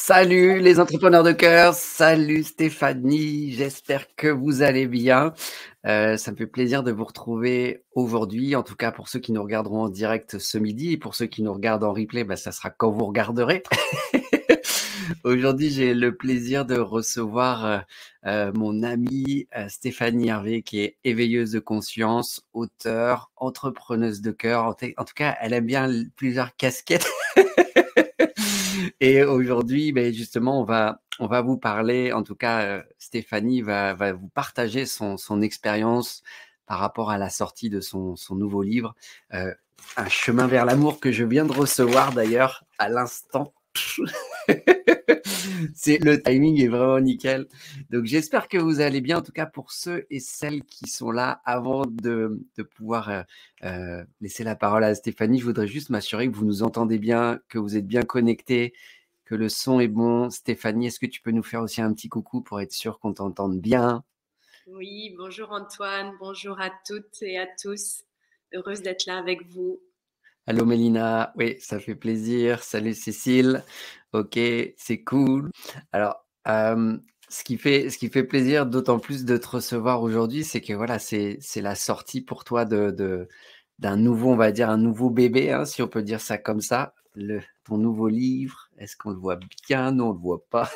Salut les entrepreneurs de cœur, salut Stéphanie, j'espère que vous allez bien. Ça me fait plaisir de vous retrouver aujourd'hui, en tout cas pour ceux qui nous regarderont en direct ce midi et pour ceux qui nous regardent en replay, ça sera quand vous regarderez. Aujourd'hui, j'ai le plaisir de recevoir mon amie Stéphanie Hervé, qui est éveilleuse de conscience, auteure, entrepreneuse de cœur. En tout cas, elle aime bien plusieurs casquettes. Et aujourd'hui, justement, on va vous parler, en tout cas, Stéphanie va vous partager son expérience par rapport à la sortie de son nouveau livre, Un chemin vers l'amour, que je viens de recevoir d'ailleurs à l'instant. Le timing est vraiment nickel. Donc, j'espère que vous allez bien. En tout cas, pour ceux et celles qui sont là, avant de pouvoir laisser la parole à Stéphanie, je voudrais juste m'assurer que vous nous entendez bien, que vous êtes bien connectés, que le son est bon. Stéphanie, est-ce que tu peux nous faire aussi un petit coucou pour être sûr qu'on t'entende bien? Oui, bonjour Antoine, bonjour à toutes et à tous. Heureuse d'être là avec vous. Allô Mélina, oui, ça fait plaisir. Salut Cécile. Ok, c'est cool. Alors, ce qui fait plaisir d'autant plus de te recevoir aujourd'hui, c'est que voilà, c'est la sortie pour toi d'un nouveau, on va dire, un nouveau bébé, hein, si on peut dire ça comme ça. Ton nouveau livre, est-ce qu'on le voit bien? Non, on le voit pas.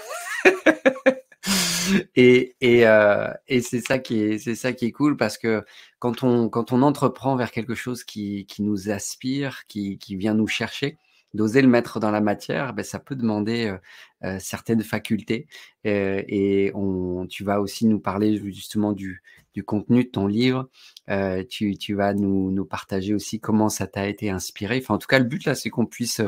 Et c'est ça qui est cool, parce que quand on entreprend vers quelque chose qui nous aspire, qui vient nous chercher, d'oser le mettre dans la matière, ça peut demander certaines facultés. Tu vas aussi nous parler justement du contenu de ton livre. Tu vas nous partager aussi comment ça t'a été inspiré. Enfin, en tout cas, le but là, c'est qu'on puisse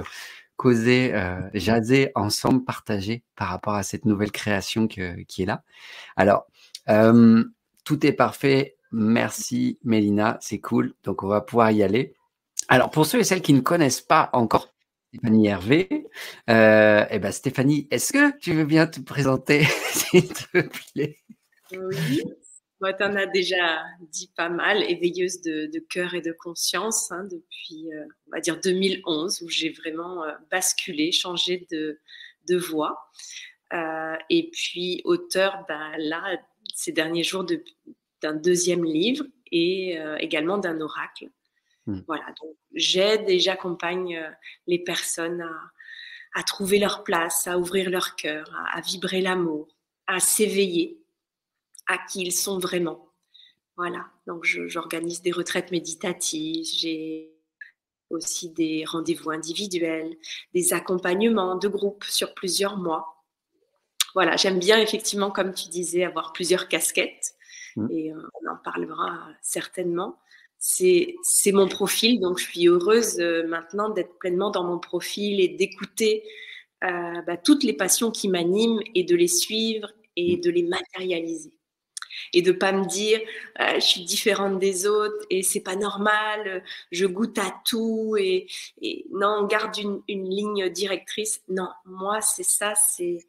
causer, jaser ensemble, partager par rapport à cette nouvelle création qui est là. Alors, tout est parfait. Merci Mélina, c'est cool. Donc, on va pouvoir y aller. Alors, pour ceux et celles qui ne connaissent pas encore Stéphanie Hervé, Stéphanie, est-ce que tu veux bien te présenter, s'il te plaît? Oui, moi, tu en as déjà dit pas mal, éveilleuse de cœur et de conscience, hein, depuis, on va dire, 2011, où j'ai vraiment basculé, changé de voie. Et puis, auteur, là, ces derniers jours, d'un deuxième livre et également d'un oracle. Voilà, donc j'aide et j'accompagne les personnes à trouver leur place, à ouvrir leur cœur, à vibrer l'amour, à s'éveiller à qui ils sont vraiment. Voilà, donc j'organise des retraites méditatives, j'ai aussi des rendez-vous individuels, des accompagnements de groupe sur plusieurs mois. Voilà, j'aime bien effectivement, comme tu disais, avoir plusieurs casquettes Mm. et on en parlera certainement. C'est mon profil, donc je suis heureuse maintenant d'être pleinement dans mon profil et d'écouter toutes les passions qui m'animent et de les suivre et de les matérialiser. Et de pas me dire je suis différente des autres et c'est pas normal, je goûte à tout et non, on garde une ligne directrice. Non, moi c'est ça, c'est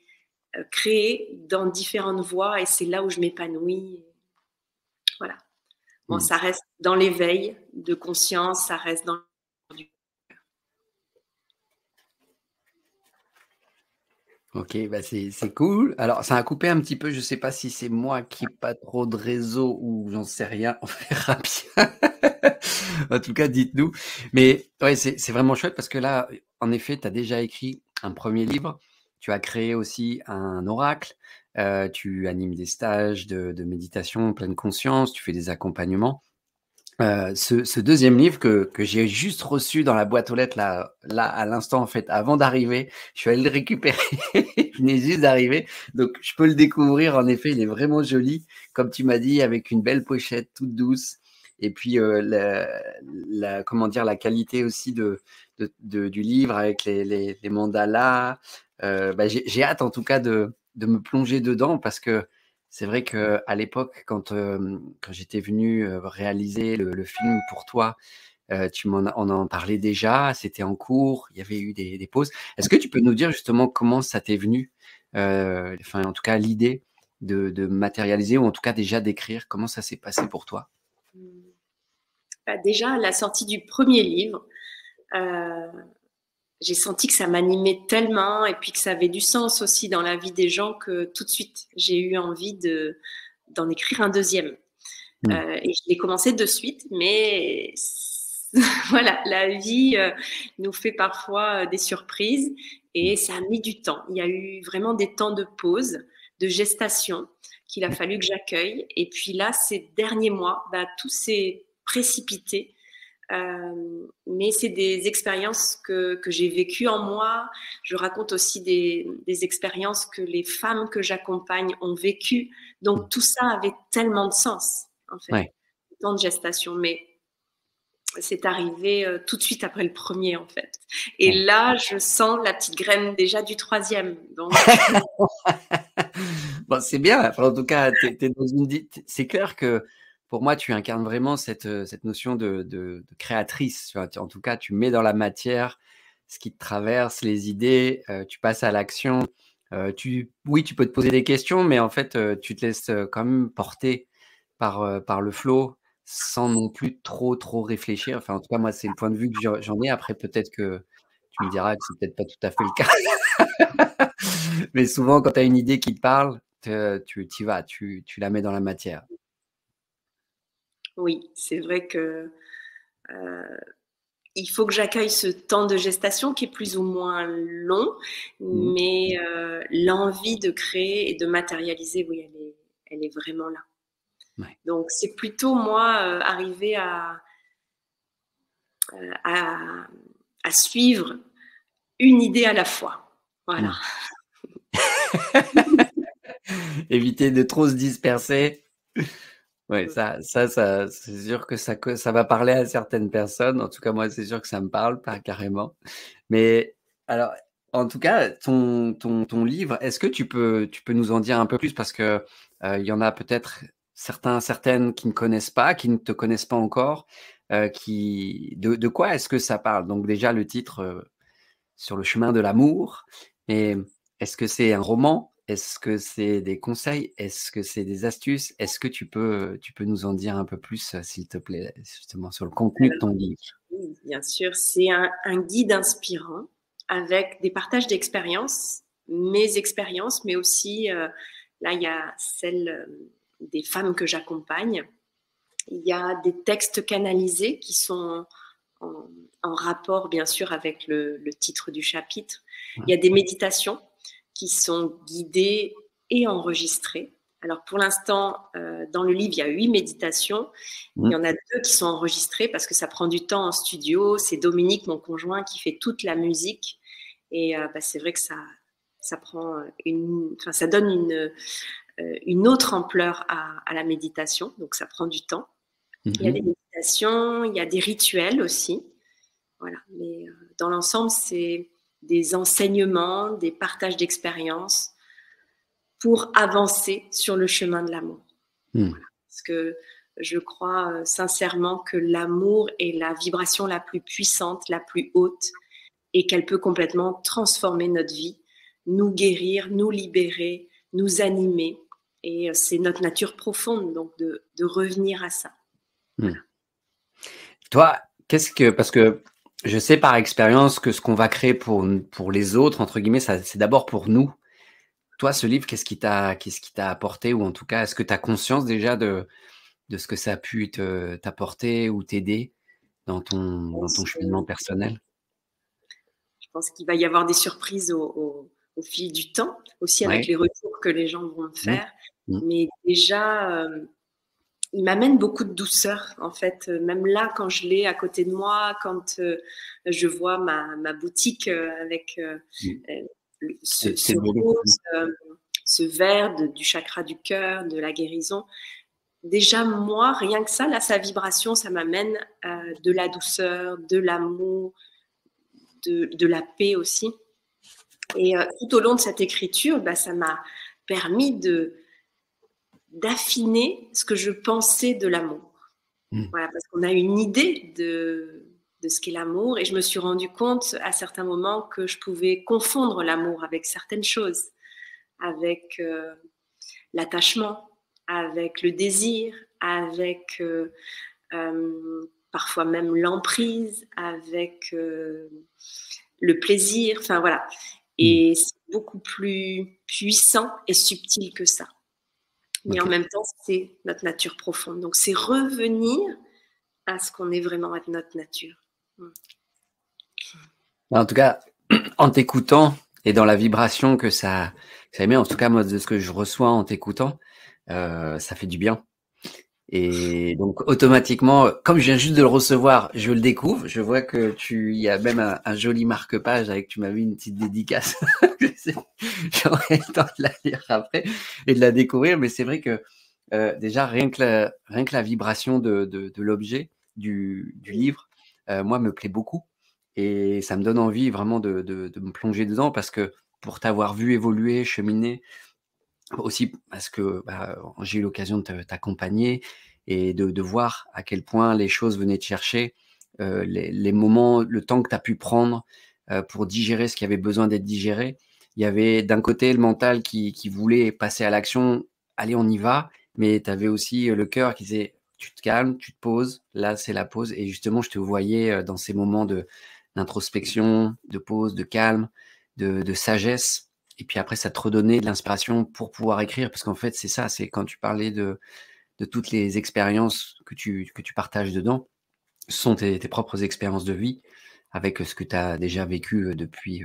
créer dans différentes voies et c'est là où je m'épanouis. Voilà. Bon, Mm. ça reste dans l'éveil de conscience, ça reste dans Ok, c'est cool. Alors, ça a coupé un petit peu. Je sais pas si c'est moi qui n'ai pas trop de réseau ou j'en sais rien. On verra bien. En tout cas, dites-nous. Mais ouais, c'est vraiment chouette, parce que là, en effet, tu as déjà écrit un premier livre. Tu as créé aussi un oracle. Tu animes des stages de méditation pleine conscience. Tu fais des accompagnements. Ce deuxième livre que j'ai juste reçu dans la boîte aux lettres là à l'instant, en fait, avant d'arriver, je suis allé le récupérer. Il venait juste d'arriver, donc je peux le découvrir. En effet, il est vraiment joli, comme tu m'as dit, avec une belle pochette toute douce. Et puis comment dire, la qualité aussi du livre avec les mandalas. J'ai hâte en tout cas de me plonger dedans, parce que c'est vrai qu'à l'époque, quand j'étais venu réaliser le film pour toi, on en parlait déjà, c'était en cours, il y avait eu des pauses. Est-ce que tu peux nous dire justement comment ça t'est venu, enfin en tout cas l'idée de matérialiser, ou en tout cas déjà d'écrire, comment ça s'est passé pour toi? déjà à la sortie du premier livre. j'ai senti que ça m'animait tellement et puis que ça avait du sens aussi dans la vie des gens que tout de suite, j'ai eu envie d'en écrire un deuxième. Et je l'ai commencé de suite, mais voilà, la vie nous fait parfois des surprises et ça a mis du temps. Il y a eu vraiment des temps de pause, de gestation qu'il a fallu que j'accueille. Et puis là, ces derniers mois, tout s'est précipité. Mais c'est des expériences que j'ai vécues en moi. Je raconte aussi des expériences que les femmes que j'accompagne ont vécues. Donc tout ça avait tellement de sens, en fait. Ouais. Temps de gestation, mais c'est arrivé tout de suite après le premier, en fait. Et là, je sens la petite graine déjà du troisième. Donc... Bon, c'est bien. Enfin, en tout cas, t'es dans c'est clair que pour moi, tu incarnes vraiment cette notion de créatrice. Tu vois. En tout cas, tu mets dans la matière ce qui te traverse, les idées, tu passes à l'action. Oui, tu peux te poser des questions, mais en fait, tu te laisses quand même porter par le flow sans non plus trop réfléchir. Enfin, en tout cas, moi, c'est le point de vue que j'en ai. Après, peut-être que tu me diras que c'est peut-être pas tout à fait le cas. Mais souvent, quand tu as une idée qui te parle, tu y vas, tu la mets dans la matière. Oui, c'est vrai que il faut que j'accueille ce temps de gestation qui est plus ou moins long, mais l'envie de créer et de matérialiser, oui, elle est vraiment là. Ouais. Donc, c'est plutôt moi arriver à suivre une idée à la fois. Voilà. Éviter de trop se disperser. Ouais, ça, c'est sûr que ça va parler à certaines personnes. En tout cas, moi, c'est sûr que ça me parle, pas carrément. Mais alors, en tout cas, ton livre, est-ce que tu peux nous en dire un peu plus? Parce que il y en a peut-être certaines qui ne connaissent pas, qui ne te connaissent pas encore. De quoi est-ce que ça parle? Donc déjà, le titre, Sur le chemin de l'amour. Mais est-ce que c'est un roman? Est-ce que c'est des conseils? Est-ce que c'est des astuces? Est-ce que tu peux nous en dire un peu plus, s'il te plaît, justement, sur le contenu de ton livre? Oui, bien sûr, c'est un guide inspirant avec des partages d'expériences, mes expériences, mais aussi, là, il y a celles des femmes que j'accompagne. Il y a des textes canalisés qui sont en rapport, bien sûr, avec le titre du chapitre. Il y a des méditations qui sont guidées et enregistrées. Alors, pour l'instant, dans le livre, il y a 8 méditations. Il y en a 2 qui sont enregistrées parce que ça prend du temps en studio. C'est Dominique, mon conjoint, qui fait toute la musique. Et c'est vrai que ça prend ça donne une autre ampleur à la méditation. Donc, ça prend du temps. Il y a des méditations, il y a des rituels aussi. Voilà. Mais dans l'ensemble, c'est des enseignements, des partages d'expériences pour avancer sur le chemin de l'amour. Voilà. Parce que je crois sincèrement que l'amour est la vibration la plus puissante, la plus haute, et qu'elle peut complètement transformer notre vie, nous guérir, nous libérer, nous animer. Et c'est notre nature profonde, donc de revenir à ça. Voilà. Toi, parce que je sais par expérience que ce qu'on va créer pour les autres, entre guillemets, c'est d'abord pour nous. Toi, ce livre, qu'est-ce qui t'a apporté, ou en tout cas, est-ce que tu as conscience déjà de ce que ça a pu t'apporter ou t'aider dans ton cheminement personnel? Je pense qu'il va y avoir des surprises au fil du temps, aussi avec les retours que les gens vont me faire. Mais déjà, il m'amène beaucoup de douceur, en fait. Même là, quand je l'ai à côté de moi, quand je vois ma boutique avec ce rose, ce vert du chakra du cœur, de la guérison. Déjà, moi, rien que ça, là, sa vibration, ça m'amène de la douceur, de l'amour, de la paix aussi. Et tout au long de cette écriture, ça m'a permis d'affiner ce que je pensais de l'amour. Voilà, parce qu'on a une idée de ce qu'est l'amour, et je me suis rendu compte à certains moments que je pouvais confondre l'amour avec certaines choses, avec l'attachement, avec le désir, avec parfois même l'emprise, avec le plaisir, enfin voilà. Et c'est beaucoup plus puissant et subtil que ça. Mais en même temps, c'est notre nature profonde. Donc, c'est revenir à ce qu'on est vraiment, à notre nature. En tout cas, en t'écoutant et dans la vibration que ça émet, en tout cas, moi, de ce que je reçois en t'écoutant, ça fait du bien. Et donc, automatiquement, comme je viens juste de le recevoir, je le découvre. Je vois que il y a même un joli marque-page avec, tu m'as mis une petite dédicace. J'aurais le temps de la lire après et de la découvrir. Mais c'est vrai que, déjà, rien que la vibration de l'objet, du livre, moi, me plaît beaucoup. Et ça me donne envie vraiment de me plonger dedans parce que pour t'avoir vu évoluer, cheminer, aussi parce que j'ai eu l'occasion de t'accompagner et de voir à quel point les choses venaient te chercher, les moments, le temps que tu as pu prendre pour digérer ce qui avait besoin d'être digéré. Il y avait d'un côté le mental qui voulait passer à l'action, allez, on y va, mais tu avais aussi le cœur qui disait, tu te calmes, tu te poses, là c'est la pause. Et justement, je te voyais dans ces moments d'introspection, de pause, de calme, de sagesse. Et puis après, ça te redonnait de l'inspiration pour pouvoir écrire. Parce qu'en fait, c'est ça, c'est quand tu parlais de toutes les expériences que tu partages dedans, ce sont tes propres expériences de vie avec ce que tu as déjà vécu depuis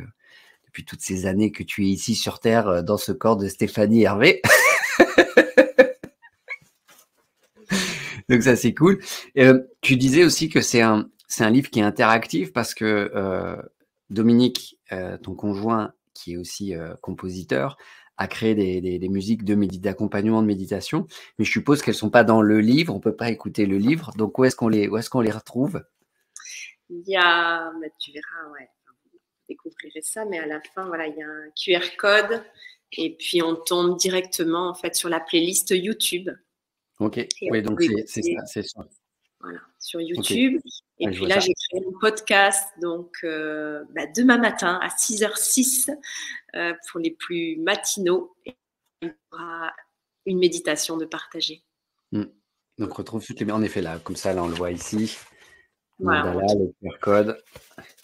toutes ces années que tu es ici sur Terre, dans ce corps de Stéphanie Hervé. Donc ça, c'est cool. Tu disais aussi que c'est un livre qui est interactif parce que Dominique, ton conjoint, qui est aussi compositeur, a créé des musiques d'accompagnement de méditation. Mais je suppose qu'elles ne sont pas dans le livre. On ne peut pas écouter le livre. Donc, où est-ce qu'on les retrouve? Il y a, tu verras, ouais, vous découvrirez ça, mais à la fin, voilà, il y a un QR code et puis on tombe directement en fait sur la playlist YouTube. Ok, oui, donc c'est ça, c'est ça. Voilà, sur YouTube. Okay. Et ouais, puis là, j'ai créé un podcast donc demain matin à 6h06 pour les plus matinaux. Et il y aura une méditation de partager. Donc, retrouve toutes les... En effet, là, comme ça, là, on le voit ici. Voilà, Mandala, le QR code.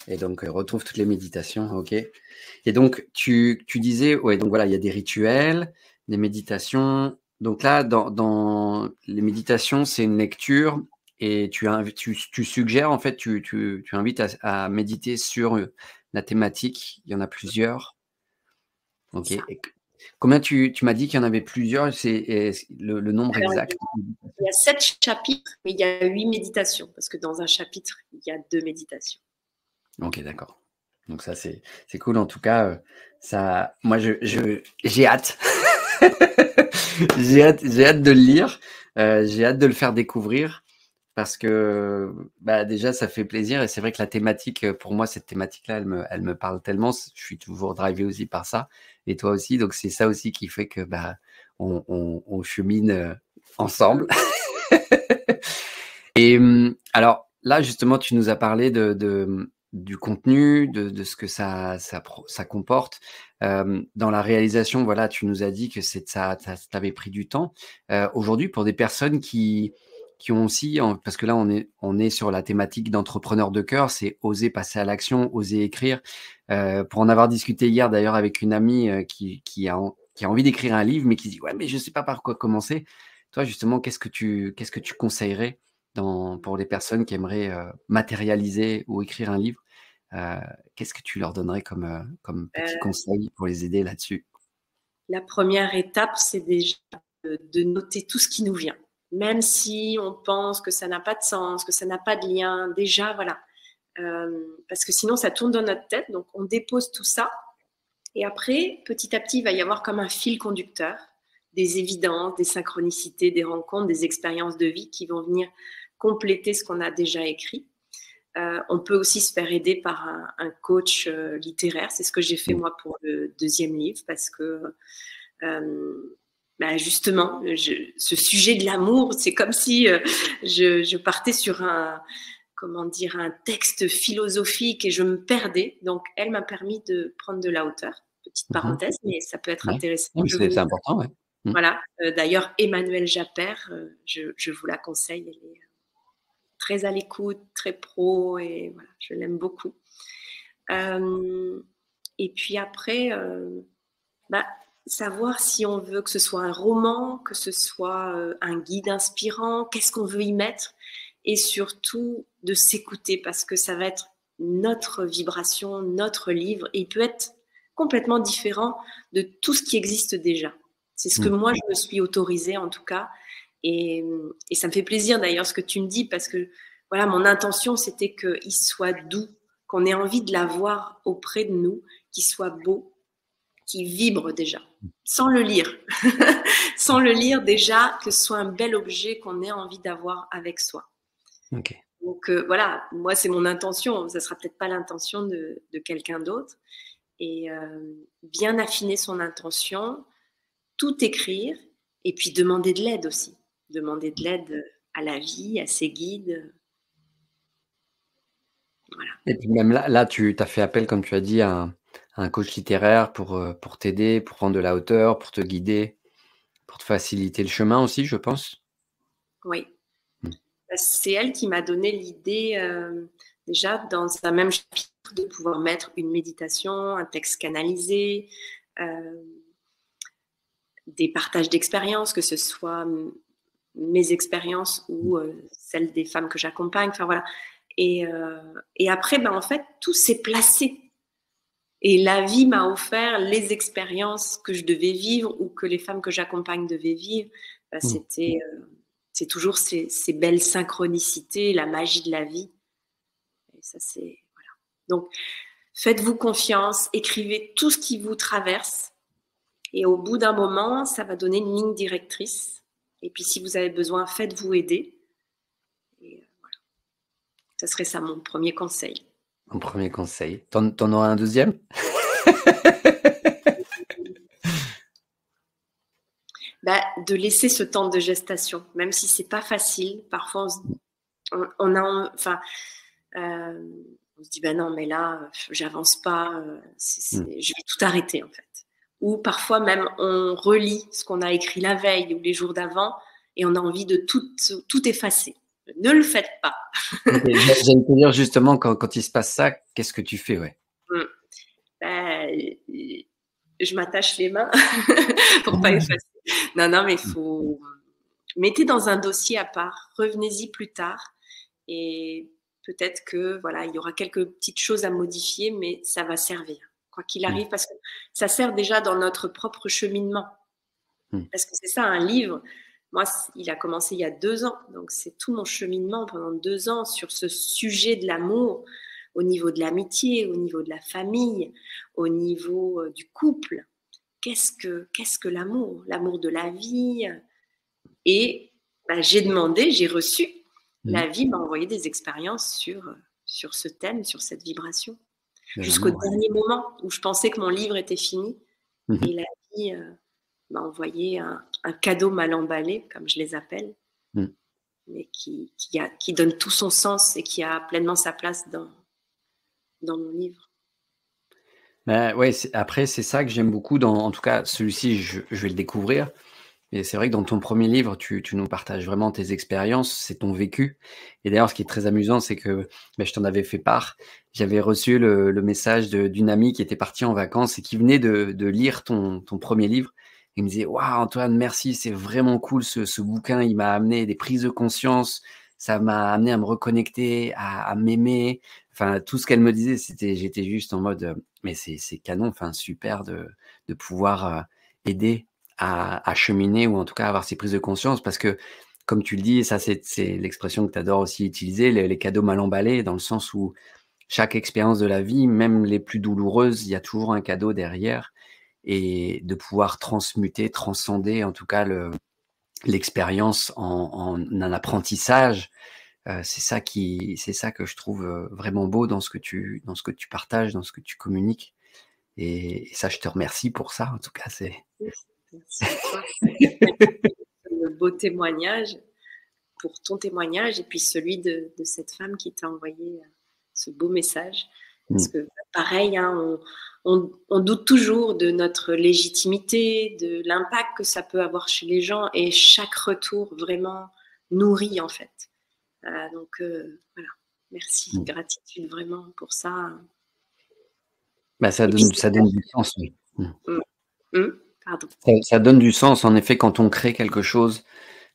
Et donc, retrouve toutes les méditations. OK. Et donc, tu disais, ouais, donc voilà, il y a des rituels, des méditations. Donc là, dans les méditations, c'est une lecture et tu suggères, en fait, tu invites à méditer sur la thématique. Il y en a plusieurs. OK. Et combien tu m'as dit qu'il y en avait plusieurs? C'est le nombre exact? Il y a 7 chapitres, mais il y a 8 méditations, parce que dans un chapitre, il y a 2 méditations. Ok, d'accord. Donc ça, c'est cool. En tout cas, ça, moi, j'ai hâte. J'ai hâte de le lire. J'ai hâte de le faire découvrir parce que déjà, ça fait plaisir. Et c'est vrai que la thématique, pour moi, cette thématique-là, elle me parle tellement. Je suis toujours drivé aussi par ça. Et toi aussi. Donc, c'est ça aussi qui fait que on chemine ensemble. Et alors là, justement, tu nous as parlé du contenu, de ce que ça comporte. Dans la réalisation, voilà, tu nous as dit que ça t'avait pris du temps. Aujourd'hui, pour des personnes qui ont aussi, parce que là, on est sur la thématique d'entrepreneur de cœur, c'est oser passer à l'action, oser écrire. Pour en avoir discuté hier, d'ailleurs, avec une amie qui a envie d'écrire un livre, mais qui dit, ouais, mais je ne sais pas par quoi commencer. Toi, justement, qu'est-ce que tu conseillerais pour les personnes qui aimeraient matérialiser ou écrire un livre? Qu'est-ce que tu leur donnerais comme petit conseil pour les aider là-dessus? La première étape, c'est déjà de noter tout ce qui nous vient. Même si on pense que ça n'a pas de sens, que ça n'a pas de lien, déjà, voilà. Parce que sinon, ça tourne dans notre tête. Donc, on dépose tout ça. Et après, petit à petit, il va y avoir comme un fil conducteur, des évidences, des synchronicités, des rencontres, des expériences de vie qui vont venir compléter ce qu'on a déjà écrit. On peut aussi se faire aider par un coach littéraire. C'est ce que j'ai fait moi pour le 2e livre parce que justement, ce sujet de l'amour, c'est comme si je partais sur un texte philosophique et je me perdais. Donc, elle m'a permis de prendre de la hauteur. Petite parenthèse, mais ça peut être intéressant. C'est important, ouais. Voilà. D'ailleurs, Emmanuelle Japper, je vous la conseille. Elle est très à l'écoute, très pro et voilà, je l'aime beaucoup. Et puis après, bah, savoir si on veut que ce soit un roman, que ce soit un guide inspirant, qu'est-ce qu'on veut y mettre, et surtout de s'écouter parce que ça va être notre vibration, notre livre, et il peut être complètement différent de tout ce qui existe déjà. C'est ce que moi, je me suis autorisée en tout cas, et ça me fait plaisir d'ailleurs ce que tu me dis parce que voilà, mon intention, c'était qu'il soit doux, qu'on ait envie de l'avoir auprès de nous, qu'il soit beau, qui vibre déjà, sans le lire. Sans le lire déjà, que ce soit un bel objet qu'on ait envie d'avoir avec soi. Ok. Donc voilà, moi c'est mon intention, ça sera peut-être pas l'intention de quelqu'un d'autre. Et bien affiner son intention, tout écrire, et puis demander de l'aide aussi. Demander de l'aide à la vie, à ses guides. Voilà. Et puis même là, tu as fait appel, comme tu as dit, à un coach littéraire pour t'aider, pour prendre de la hauteur, pour te guider, pour te faciliter le chemin aussi, je pense. Oui. Mmh. C'est elle qui m'a donné l'idée, déjà dans un même chapitre, de pouvoir mettre une méditation, un texte canalisé, des partages d'expériences, que ce soit mes expériences ou celles des femmes que j'accompagne. Enfin voilà. Et après, en fait, tout s'est placé. Et la vie m'a offert les expériences que je devais vivre ou que les femmes que j'accompagne devaient vivre. C'est toujours ces belles synchronicités, la magie de la vie. Et ça, c'est voilà. Donc, faites-vous confiance, écrivez tout ce qui vous traverse, et au bout d'un moment, ça va donner une ligne directrice. Et puis, si vous avez besoin, faites-vous aider. Et voilà. Ça serait ça mon premier conseil. Mon premier conseil. T'en auras un deuxième? De laisser ce temps de gestation, même si c'est pas facile. Parfois, on se dit non, mais là, j'avance pas, je vais tout arrêter en fait. Ou parfois même, on relit ce qu'on a écrit la veille ou les jours d'avant et on a envie de tout effacer. Ne le faites pas. J'allais te dire justement, quand il se passe ça, qu'est-ce que tu fais, ouais? Je m'attache les mains pour pas effacer. Non, mais il faut... Mettez dans un dossier à part, revenez-y plus tard et peut-être que voilà, il y aura quelques petites choses à modifier, mais ça va servir, quoi qu'il arrive, parce que ça sert déjà dans notre propre cheminement. Parce que c'est ça, un livre, moi, il a commencé il y a 2 ans, donc c'est tout mon cheminement pendant 2 ans sur ce sujet de l'amour, au niveau de l'amitié, au niveau de la famille, au niveau du couple. Qu'est-ce que l'amour? L'amour de la vie. Et j'ai demandé, j'ai reçu. La vie m'a envoyé des expériences sur ce thème, sur cette vibration. Jusqu'au dernier moment où je pensais que mon livre était fini. Et la vie m'a envoyé un cadeau mal emballé, comme je les appelle, mais qui donne tout son sens et qui a pleinement sa place dans mon livre. Ouais, après, c'est ça que j'aime beaucoup. En tout cas, celui-ci, je vais le découvrir. Et c'est vrai que dans ton premier livre, tu nous partages vraiment tes expériences, c'est ton vécu. Et d'ailleurs, ce qui est très amusant, c'est que je t'en avais fait part. J'avais reçu le message d'une amie qui était partie en vacances et qui venait de lire ton premier livre. Il me disait « Waouh, Antoine, merci, c'est vraiment cool ce bouquin. Il m'a amené des prises de conscience. Ça m'a amené à me reconnecter, à m'aimer. » Enfin, tout ce qu'elle me disait, j'étais juste en mode « Mais c'est canon, enfin, super de pouvoir aider à cheminer ou en tout cas avoir ces prises de conscience parce que, comme tu le dis, ça c'est l'expression que tu adores aussi utiliser, les cadeaux mal emballés, dans le sens où chaque expérience de la vie, même les plus douloureuses, il y a toujours un cadeau derrière et de pouvoir transmuter, transcender en tout cas l'expérience en un apprentissage, c'est ça que je trouve vraiment beau dans ce que tu partages, dans ce que tu communiques et ça, je te remercie pour ça. En tout cas, c'est... Merci à toi. Le beau témoignage, pour ton témoignage et puis celui de cette femme qui t'a envoyé ce beau message. Parce que pareil, on doute toujours de notre légitimité, de l'impact que ça peut avoir chez les gens et chaque retour vraiment nourrit en fait. Donc voilà, merci, gratitude vraiment pour ça. Bah, Et puis ça donne du sens, oui. mmh, mmh, pardon. Ça donne du sens, en effet, quand on crée quelque chose,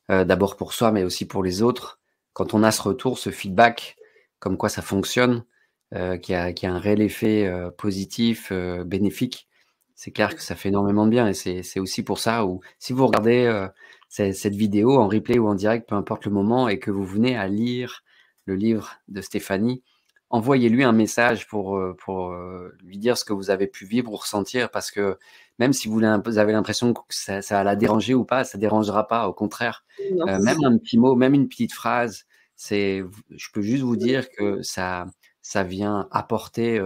d'abord pour soi, mais aussi pour les autres. Quand on a ce retour, ce feedback, comme quoi ça fonctionne, qu'il y a un réel effet, positif, bénéfique, c'est clair que ça fait énormément de bien et c'est aussi pour ça où si vous regardez, cette vidéo en replay ou en direct, peu importe le moment et que vous venez à lire le livre de Stéphanie, envoyez-lui un message pour, lui dire ce que vous avez pu vivre ou ressentir parce que même si vous avez l'impression que ça va la déranger ou pas, ça dérangera pas, au contraire. Non. Même un petit mot, même une petite phrase, je peux juste vous dire que ça vient apporter,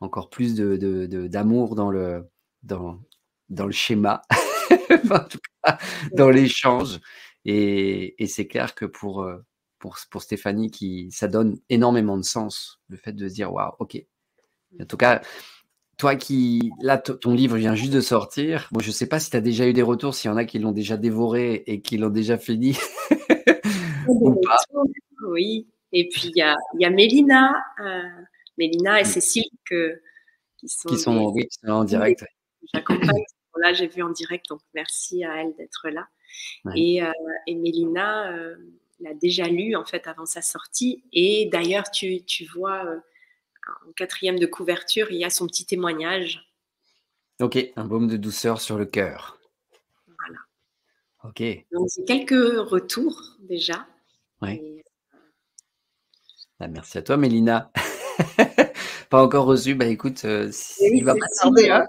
encore plus d'amour dans dans le schéma, enfin, en tout cas, dans l'échange et c'est clair que pour Stéphanie ça donne énormément de sens, le fait de se dire: «Waouh, OK». En tout cas, toi qui là, ton livre vient juste de sortir. Bon, je sais pas si tu as déjà eu des retours, s'il y en a qui l'ont déjà dévoré et qui l'ont déjà fini ou pas, Oui, et puis il y a Mélina, Mélina et Cécile qui sont des oui, qui sont en amies et direct. que j'accompagne. Là, j'ai vu en direct, donc merci à elle d'être là. Ouais. Et, heu, et Mélina l'a déjà lu en fait avant sa sortie. Et d'ailleurs, tu vois en 4e de couverture, il y a son petit témoignage. OK, un baume de douceur sur le cœur. Voilà. OK, Donc j'ai quelques retours déjà. ouais. Et Bah, merci à toi Mélina. Pas encore reçu, bah, écoute, oui, il va pas Cécile, tarder, hein?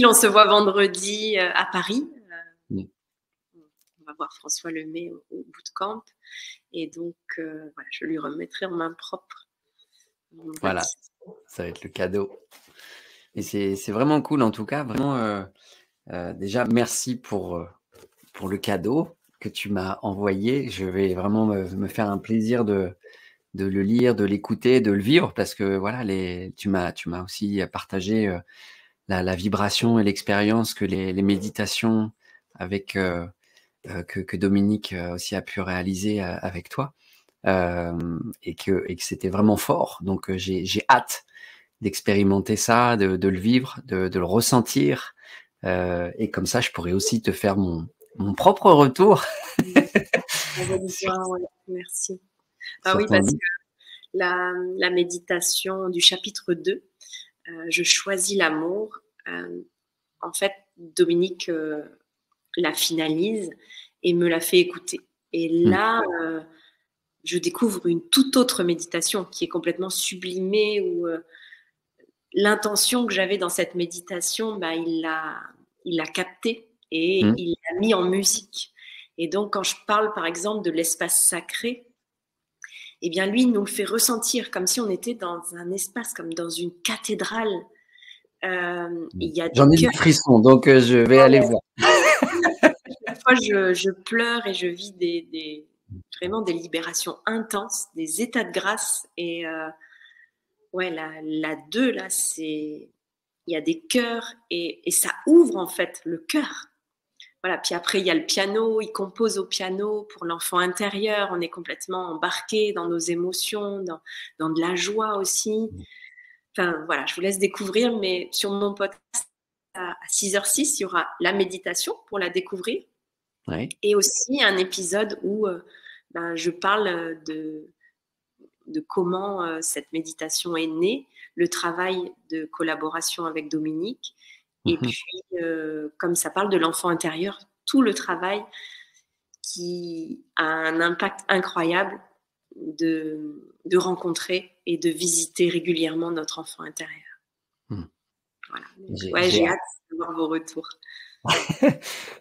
On se voit vendredi à Paris. Mmh, On va voir François Lemay au bootcamp. Et donc, voilà, je lui remettrai en main propre voilà, vendredi. ça va être le cadeau et c'est vraiment cool en tout cas, vraiment, déjà merci pour le cadeau que tu m'as envoyé. Je vais vraiment me faire un plaisir de le lire, de l'écouter, de le vivre parce que voilà, tu m'as aussi partagé, la vibration et l'expérience que les méditations avec, que Dominique, aussi a pu réaliser, avec toi, et que c'était vraiment fort. Donc, j'ai hâte d'expérimenter ça, de le vivre, de le ressentir, et comme ça, je pourrais aussi te faire mon propre retour sur Ouais, merci. Ah sur oui, ton parce livre. que la méditation du chapitre 2, je choisis l'amour. En fait, Dominique la finalise et me la fait écouter. Et Mmh, là, je découvre une toute autre méditation qui est complètement sublimée, où l'intention que j'avais dans cette méditation, bah, il l'a captée et mmh, il l'a mis en musique. Et donc, quand je parle, par exemple, de l'espace sacré, eh bien, lui, il nous le fait ressentir comme si on était dans un espace, comme dans une cathédrale. mmh. Il y a des J'en ai cœurs. des frissons, donc je vais aller voir. Chaque fois, je pleure et je vis vraiment des libérations intenses, des états de grâce. Et ouais, la 2, là, il y a des chœurs et ça ouvre en fait le cœur. Voilà, puis après, il y a le piano, il compose au piano pour l'enfant intérieur. On est complètement embarqué dans nos émotions, dans de la joie aussi. Enfin, voilà, je vous laisse découvrir, mais sur mon podcast à 6h06, il y aura la méditation pour la découvrir Ouais. et aussi un épisode où ben, je parle de comment cette méditation est née, le travail de collaboration avec Dominique. Et Mmh. puis, comme ça parle de l'enfant intérieur, tout le travail qui a un impact incroyable de rencontrer et de visiter régulièrement notre enfant intérieur. Mmh. Voilà. Donc, ouais, J'ai j'ai hâte. hâte de voir vos retours.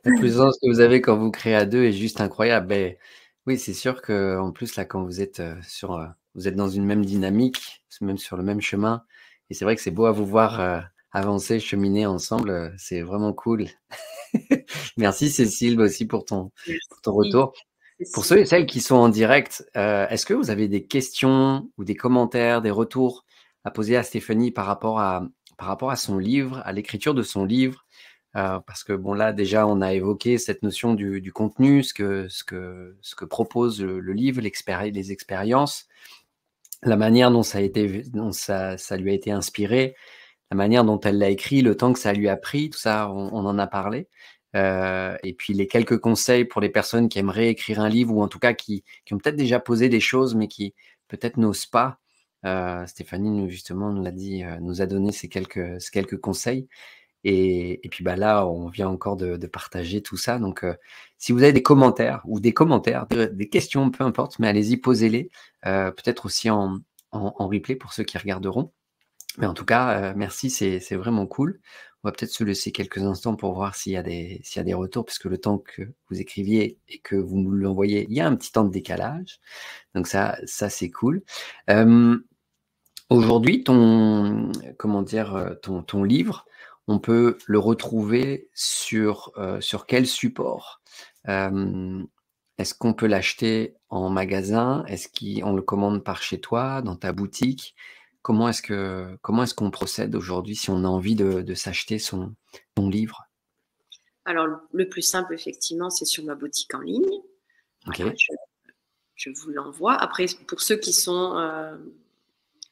La puissance que vous avez quand vous créez à 2 est juste incroyable. Beh, oui, c'est sûr qu'en plus, là, quand vous êtes, vous êtes dans une même dynamique, même sur le même chemin et c'est vrai que c'est beau à vous voir, avancer, cheminer ensemble, c'est vraiment cool. Merci Cécile aussi pour ton Merci, retour. Pour ceux Cécile. et celles qui sont en direct, est-ce que vous avez des questions ou des commentaires, des retours à poser à Stéphanie par rapport à son livre, à l'écriture de son livre? Parce que bon là déjà on a évoqué cette notion du contenu, ce que propose le livre, les expériences. la manière dont ça a été, dont ça lui a été inspiré, la manière dont elle l'a écrit, le temps que ça lui a pris, tout ça, on en a parlé. Et puis les quelques conseils pour les personnes qui aimeraient écrire un livre ou en tout cas qui ont peut-être déjà posé des choses mais qui peut-être n'osent pas. Stéphanie nous justement nous l'a dit, nous a donné ces quelques conseils. Et puis bah là, on vient encore de partager tout ça. Donc, si vous avez des commentaires ou des commentaires, des questions, peu importe, mais allez-y, posez-les. Peut-être aussi en replay pour ceux qui regarderont. Mais en tout cas, merci, c'est vraiment cool. On va peut-être se laisser quelques instants pour voir s'il y a des retours, puisque le temps que vous écriviez et que vous nous l'envoyez, il y a un petit temps de décalage. Donc ça c'est cool. Aujourd'hui, comment dire, ton livre, on peut le retrouver sur quel support? Est-ce qu'on peut l'acheter en magasin? Est-ce qu'on le commande par chez toi, dans ta boutique? Comment est-ce qu'on procède aujourd'hui si on a envie de s'acheter son livre? Alors, le plus simple, effectivement, c'est sur ma boutique en ligne. Ok. Voilà, je vous l'envoie. Après, pour ceux qui sont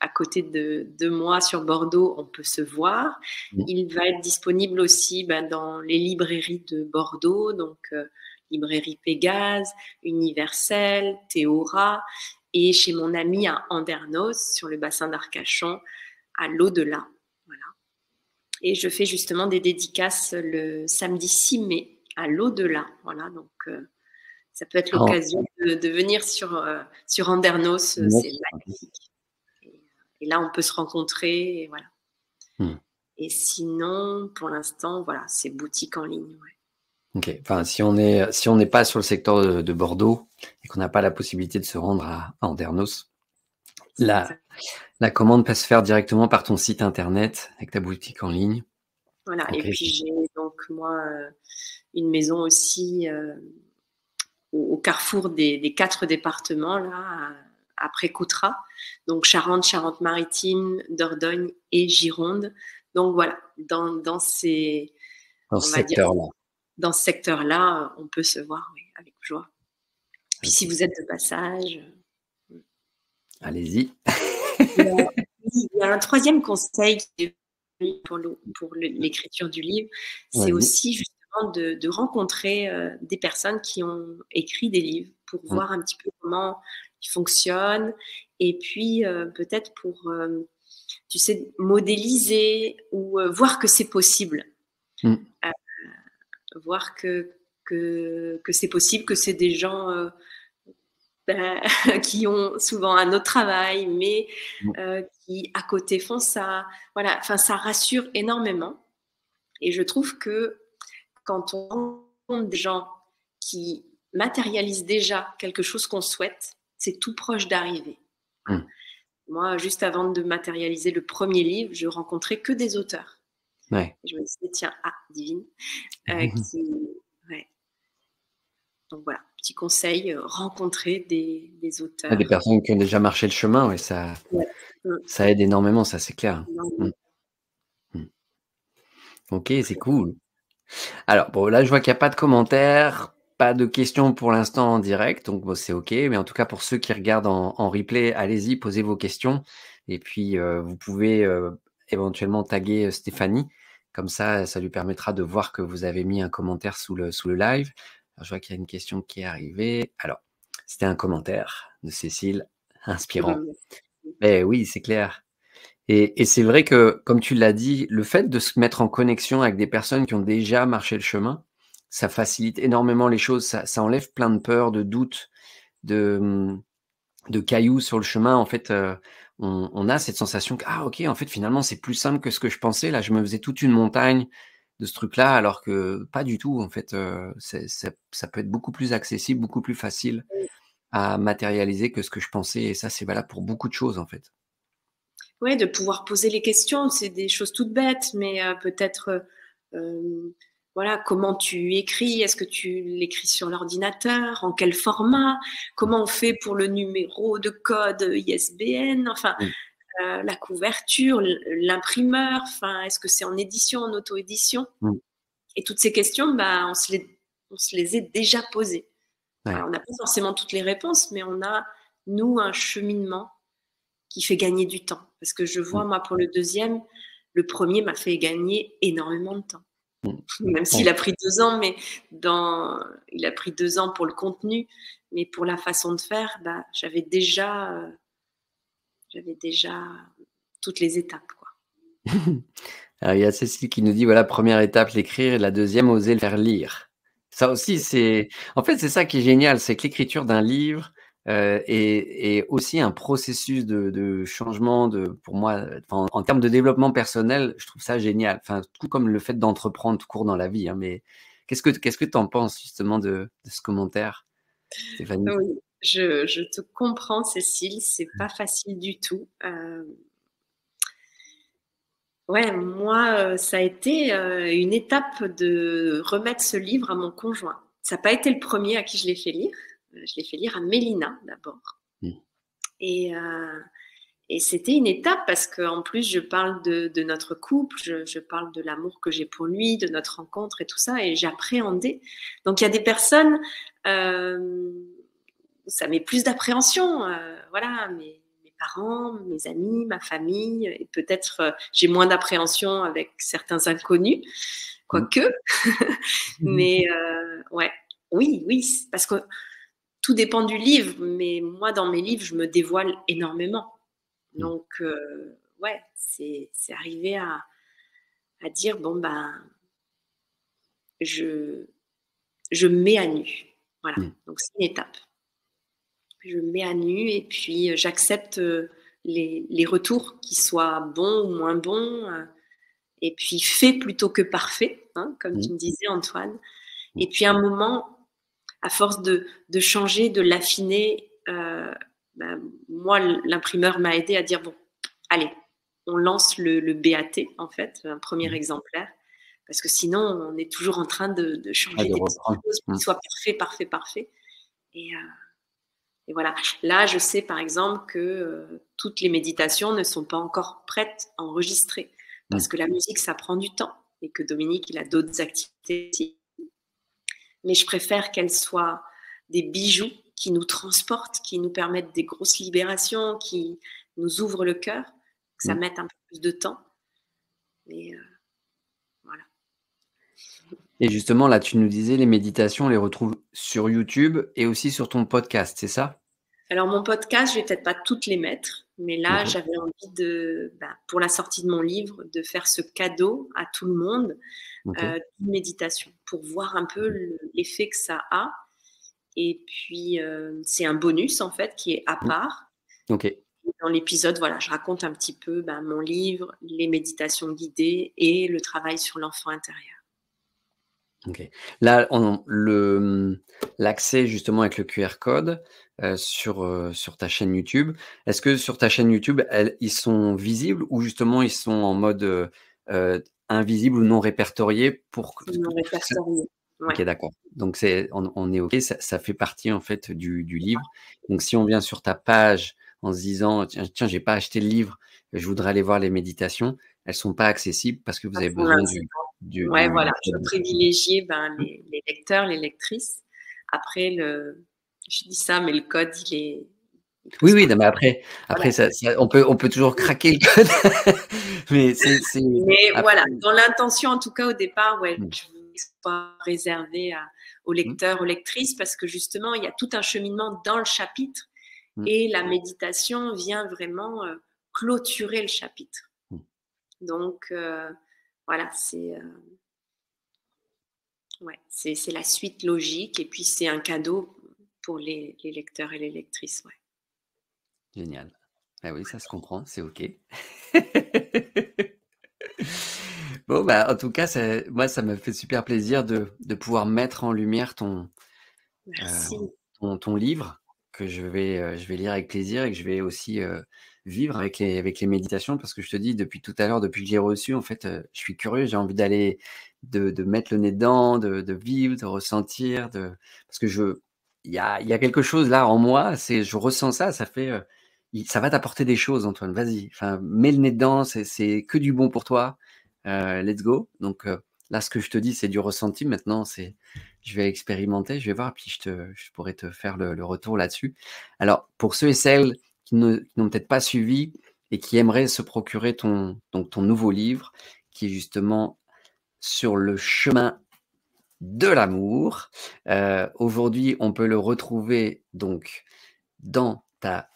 à côté de moi sur Bordeaux, on peut se voir. Il va être disponible aussi dans les librairies de Bordeaux, donc librairie Pégase, Universel, Théora, et chez mon ami à Andernos, sur le bassin d'Arcachon, à l'au-delà. Voilà. Et je fais justement des dédicaces le samedi 6 mai à l'au-delà. Voilà, donc ça peut être l'occasion de venir sur Andernos, c'est magnifique. Et là, on peut se rencontrer, et voilà. Et sinon, pour l'instant, voilà, c'est boutique en ligne. Ouais. Ok. Enfin, si on n'est pas sur le secteur de Bordeaux et qu'on n'a pas la possibilité de se rendre à Andernos, la commande peut se faire directement par ton site internet avec ta boutique en ligne. Voilà. Okay. Et puis j'ai donc moi une maison aussi au carrefour des 4 départements là, après Coutras, donc Charente, Charente-Maritime, Dordogne et Gironde. Donc voilà, dans ce secteur-là, on peut se voir, oui, avec joie. Puis si vous êtes de passage, allez-y. Il y a un 3e conseil pour l'écriture du livre, c'est aussi justement de rencontrer des personnes qui ont écrit des livres pour voir un petit peu comment ils fonctionnent et puis peut-être pour, tu sais, modéliser ou voir que c'est possible. Voir que c'est possible, que c'est des gens qui ont souvent un autre travail, mais qui à côté font ça. Voilà, enfin, ça rassure énormément. Et je trouve que quand on rencontre des gens qui matérialisent déjà quelque chose qu'on souhaite, c'est tout proche d'arriver. Moi, juste avant de matérialiser le premier livre, je rencontrais que des auteurs. Ouais. Et je me disais, tiens, divine. Donc voilà, petit conseil, rencontrer des auteurs. Des personnes qui ont déjà marché le chemin, ouais, ça aide énormément, ça c'est clair. Ok, c'est cool. Alors bon, là je vois qu'il n'y a pas de commentaires, pas de questions pour l'instant en direct, donc bon, c'est ok. Mais en tout cas pour ceux qui regardent en replay, allez-y, posez vos questions. Et puis vous pouvez éventuellement taguer Stéphanie, comme ça lui permettra de voir que vous avez mis un commentaire sous le live. Alors, je vois qu'il y a une question qui est arrivée. Alors, c'était un commentaire de Cécile, inspirant. Mais oui, c'est clair. Et c'est vrai que, comme tu l'as dit, le fait de se mettre en connexion avec des personnes qui ont déjà marché le chemin, ça facilite énormément les choses. Ça enlève plein de peurs, de doutes, de cailloux sur le chemin. En fait, on a cette sensation que, ok, en fait, finalement, c'est plus simple que ce que je pensais. Là, je me faisais toute une montagne de ce truc-là, alors que pas du tout. En fait, ça peut être beaucoup plus accessible, beaucoup plus facile à matérialiser que ce que je pensais. Et ça, c'est valable pour beaucoup de choses, en fait. Oui, de pouvoir poser les questions, c'est des choses toutes bêtes, mais peut-être, voilà, comment tu écris? Est-ce que tu l'écris sur l'ordinateur? En quel format? Comment on fait pour le numéro de code ISBN? Enfin, la couverture, l'imprimeur, enfin, est-ce que c'est en édition, en auto-édition? Et toutes ces questions, on se les est déjà posées. Alors, on n'a pas forcément toutes les réponses, mais on a, nous, un cheminement qui fait gagner du temps. Parce que je vois, moi, pour le deuxième, le premier m'a fait gagner énormément de temps. Même s'il a pris 2 ans, mais il a pris 2 ans pour le contenu, mais pour la façon de faire, j'avais déjà toutes les étapes, quoi. Alors, il y a Cécile qui nous dit, voilà, première étape, l'écrire, et la deuxième, oser le faire lire. Ça aussi, c'est ça qui est génial, c'est que l'écriture d'un livre est aussi un processus de changement, pour moi, en termes de développement personnel, je trouve ça génial. Enfin, tout comme le fait d'entreprendre tout court dans la vie. Hein, mais qu'est-ce que tu en penses justement de ce commentaire, Stéphanie? Oui, je te comprends, Cécile, c'est pas facile du tout. Ouais, moi, ça a été une étape de remettre ce livre à mon conjoint. Ça n'a pas été le premier à qui je l'ai fait lire. Je l'ai fait lire à Mélina d'abord. Et c'était une étape parce qu'en plus, je parle de notre couple, je parle de l'amour que j'ai pour lui, de notre rencontre et tout ça, et j'appréhendais. Donc, il y a des personnes, ça met plus d'appréhension. Voilà, mes parents, mes amis, ma famille, et peut-être j'ai moins d'appréhension avec certains inconnus, quoique. Mais ouais, oui, parce que tout dépend du livre, mais moi, dans mes livres, je me dévoile énormément. Donc, ouais, c'est arrivé à dire, bon, je me mets à nu. Voilà, donc c'est une étape. Je me mets à nu et puis j'accepte les retours, qu'ils soient bons ou moins bons. Et puis fait plutôt que parfait, hein, comme tu me disais, Antoine. Et puis à un moment, à force de changer, de l'affiner, moi, l'imprimeur m'a aidé à dire, bon, allez, on lance le BAT, en fait, un premier exemplaire, parce que sinon, on est toujours en train de changer des petites choses pour qu'il soit parfait. Et voilà. Là, je sais, par exemple, que toutes les méditations ne sont pas encore prêtes à enregistrer, parce que la musique, ça prend du temps, et que Dominique, il a d'autres activités aussi. Mais je préfère qu'elles soient des bijoux qui nous transportent, qui nous permettent des grosses libérations, qui nous ouvrent le cœur, que ça mette un peu plus de temps. Et voilà. Et justement, là, tu nous disais, les méditations, on les retrouve sur YouTube et aussi sur ton podcast, c'est ça? Alors, mon podcast, je vais peut-être pas toutes les mettre, mais là, j'avais envie pour la sortie de mon livre, de faire ce cadeau à tout le monde, d'une méditation, pour voir un peu l'effet que ça a. Et puis, c'est un bonus, en fait, qui est à part. Dans l'épisode, voilà, je raconte un petit peu mon livre, les méditations guidées et le travail sur l'enfant intérieur. Ok. Là, l'accès justement avec le QR code sur ta chaîne YouTube, est-ce que sur ta chaîne YouTube, ils sont visibles ou justement ils sont en mode invisible ou non répertoriés non répertoriés. Ouais. Ok, d'accord. Donc on est ok, ça fait partie en fait du livre. Donc si on vient sur ta page en se disant tiens, j'ai pas acheté le livre, je voudrais aller voir les méditations, elles sont pas accessibles parce que vous avez besoin ouais, voilà. Je privilégier les lecteurs, les lectrices. Après, je dis ça, mais le code, il est. Oui, non, mais après, voilà. on peut toujours craquer le code. mais voilà, dans l'intention, en tout cas, au départ, ouais, je voulais que ce soit réservé aux lecteurs, aux lectrices, parce que justement, il y a tout un cheminement dans le chapitre et la méditation vient vraiment clôturer le chapitre. Donc, voilà, c'est la suite logique et puis c'est un cadeau pour les lecteurs et les lectrices. Ouais. Génial. Ah oui, ça se comprend, c'est ok. Bon, en tout cas, moi, ça me fait super plaisir de pouvoir mettre en lumière ton livre que je vais lire avec plaisir et que je vais aussi vivre avec les méditations parce que je te dis, depuis tout à l'heure, depuis que je l'ai reçu, en fait, je suis curieux, j'ai envie d'aller, de mettre le nez dedans, de vivre, de ressentir, parce que il y a quelque chose là en moi, je ressens ça, ça fait, ça va t'apporter des choses, Antoine, vas-y, enfin, mets le nez dedans, c'est que du bon pour toi, let's go. Donc là, ce que je te dis, c'est du ressenti, maintenant, je vais expérimenter, je vais voir, puis je pourrais te faire le retour là-dessus. Alors, pour ceux et celles n'ont peut-être pas suivi et qui aimeraient se procurer ton nouveau livre, qui est justement sur le chemin de l'amour. Aujourd'hui, on peut le retrouver donc dans ta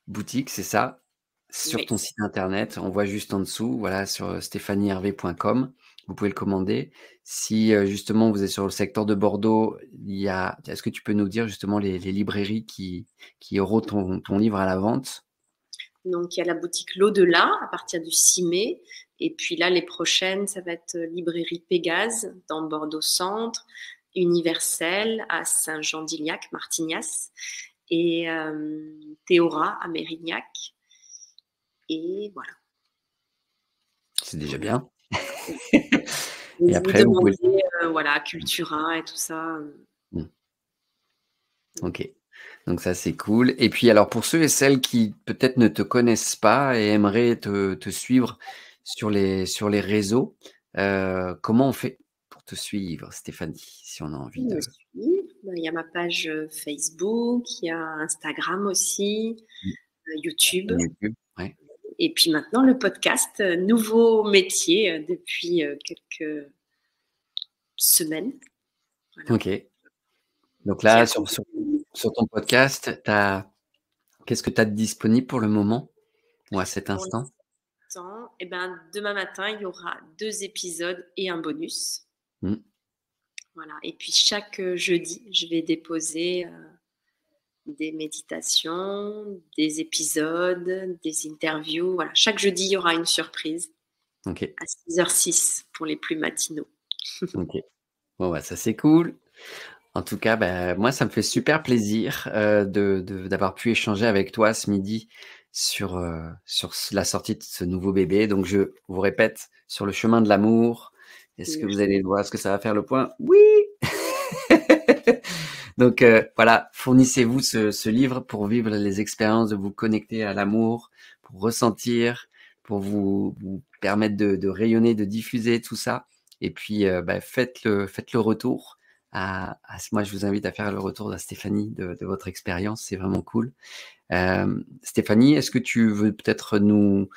boutique, c'est ça? Sur Oui. ton site internet, on voit juste en dessous, voilà, sur stéphaniehervé.com. Vous pouvez le commander. Si, justement, vous êtes sur le secteur de Bordeaux, est-ce que tu peux nous dire justement les librairies qui auront ton livre à la vente? Donc, il y a la boutique L'Au-delà à partir du 6 mai. Et puis là, les prochaines, ça va être librairie Pégase dans Bordeaux Centre, Universel à Saint-Jean-d'Iliac, Martignas, et Théora à Mérignac. Et voilà. C'est déjà bien. Et après, vous pouvez demandez, voilà, Cultura et tout ça. OK. Donc ça, c'est cool. Et puis alors pour ceux et celles qui peut-être ne te connaissent pas et aimeraient te suivre sur les réseaux, comment on fait pour te suivre, Stéphanie, si on a envie Me de suivre. Il y a ma page Facebook, il y a Instagram aussi, YouTube. YouTube? Ouais. Et puis maintenant, le podcast, nouveau métier depuis quelques semaines. Voilà. OK. Donc là, sur ton podcast, qu'est-ce que tu as de disponible pour le moment ou à cet instant? Eh ben, demain matin, il y aura 2 épisodes et un bonus. Mmh. Voilà. Et puis chaque jeudi, je vais déposer des méditations, des épisodes, des interviews. Voilà. Chaque jeudi, il y aura une surprise OK. à 6h06 pour les plus matinaux. OK. Bon, bah, ça, c'est cool. En tout cas, bah, moi, ça me fait super plaisir d'avoir pu échanger avec toi ce midi sur la sortie de ce nouveau bébé. Donc, je vous répète, sur le chemin de l'amour. Est-ce que vous allez voir? Est-ce que ça va faire le point? Oui. Donc, voilà, fournissez-vous ce livre pour vivre les expériences de vous connecter à l'amour, pour ressentir, pour vous permettre de rayonner, de diffuser tout ça. Et puis, bah, faites le retour. Moi, je vous invite à faire le retour à Stéphanie de votre expérience. C'est vraiment cool. Stéphanie, est-ce que tu veux peut-être nous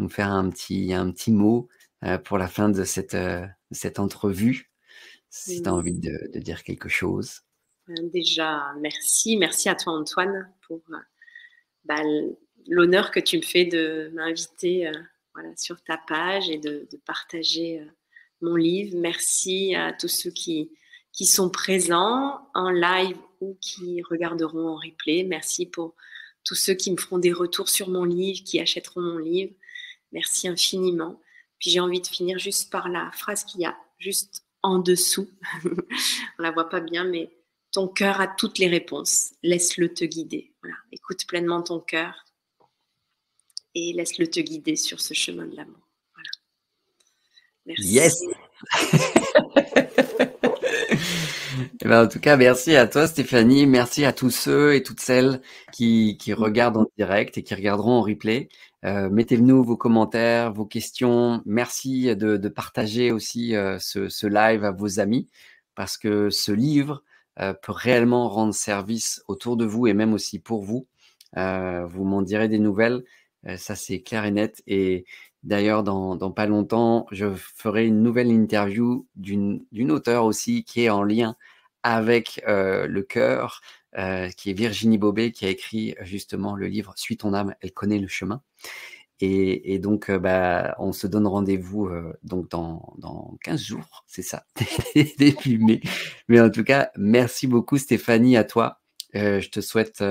faire un petit mot pour la fin de cette entrevue, si tu as envie de dire quelque chose? Déjà, merci à toi Antoine pour l'honneur que tu me fais de m'inviter voilà, sur ta page et de partager mon livre. Merci à tous ceux qui sont présents en live ou qui regarderont en replay. Merci pour tous ceux qui me feront des retours sur mon livre, qui achèteront mon livre. Merci infiniment. Puis j'ai envie de finir juste par la phrase qu'il y a juste en dessous. On la voit pas bien, mais ton cœur a toutes les réponses. Laisse-le te guider. Voilà. Écoute pleinement ton cœur et laisse-le te guider sur ce chemin de l'amour. Voilà. Merci. Yes. Eh ben, en tout cas, merci à toi, Stéphanie. Merci à tous ceux et toutes celles qui regardent en direct et qui regarderont en replay. Mettez-nous vos commentaires, vos questions. Merci de partager aussi ce live à vos amis, parce que ce livre peut réellement rendre service autour de vous et même aussi pour vous. Vous m'en direz des nouvelles. Ça, c'est clair et net. Et d'ailleurs, dans pas longtemps, je ferai une nouvelle interview d'une auteure aussi qui est en lien avec le cœur, qui est Virginie Bobet, qui a écrit justement le livre « Suis ton âme, elle connaît le chemin ». Et donc, on se donne rendez-vous donc dans 15 jours, c'est ça, début mai. Mais en tout cas, merci beaucoup Stéphanie, à toi. Je te souhaite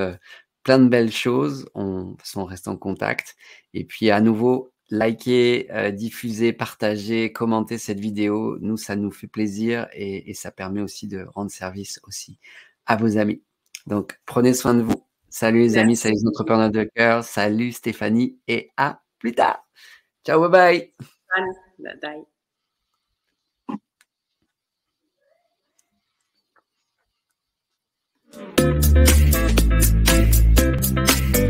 plein de belles choses. On reste en contact. Et puis à nouveau, likez, diffusez, partagez, commentez cette vidéo. Nous, ça nous fait plaisir et ça permet aussi de rendre service aussi à vos amis. Donc, prenez soin de vous. Salut les amis, salut les entrepreneurs de cœur. Salut Stéphanie et à plus tard. Ciao, bye bye. Bye.